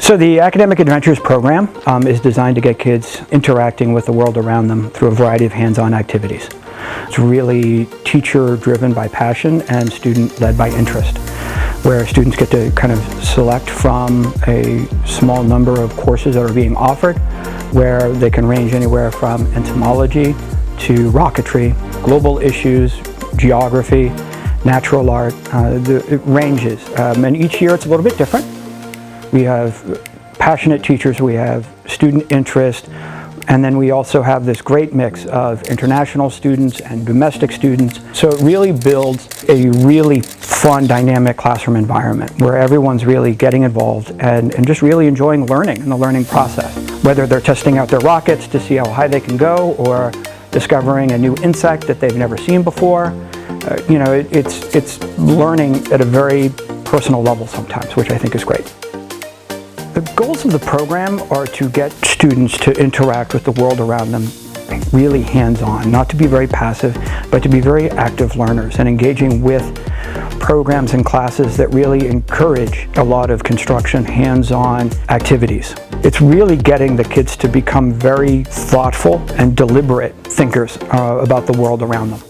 So the Academic Adventures program is designed to get kids interacting with the world around them through a variety of hands-on activities. It's really teacher-driven by passion and student-led by interest, where students get to kind of select from a small number of courses that are being offered, where they can range anywhere from entomology to rocketry, global issues, geography, natural art. It ranges, and each year it's a little bit different. We have passionate teachers, we have student interest, and then we also have this great mix of international students and domestic students. So it really builds a really fun, dynamic classroom environment where everyone's really getting involved and just really enjoying learning and the learning process. Whether they're testing out their rockets to see how high they can go, or discovering a new insect that they've never seen before. It's learning at a very personal level sometimes, which I think is great. The goals of the program are to get students to interact with the world around them really hands-on, not to be very passive, but to be very active learners and engaging with programs and classes that really encourage a lot of construction, hands-on activities. It's really getting the kids to become very thoughtful and deliberate thinkers about the world around them.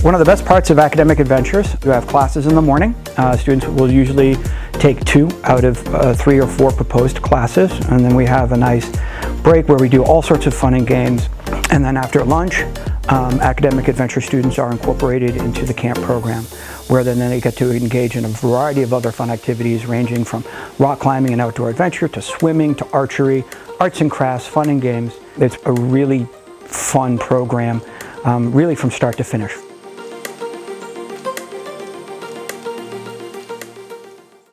One of the best parts of Academic Adventures, you have classes in the morning. Students will usually take 2 out of 3 or 4 proposed classes, and then we have a nice break where we do all sorts of fun and games. And then after lunch, Academic Adventure students are incorporated into the camp program, where then they get to engage in a variety of other fun activities ranging from rock climbing and outdoor adventure to swimming to archery, arts and crafts, fun and games. It's a really fun program, really from start to finish.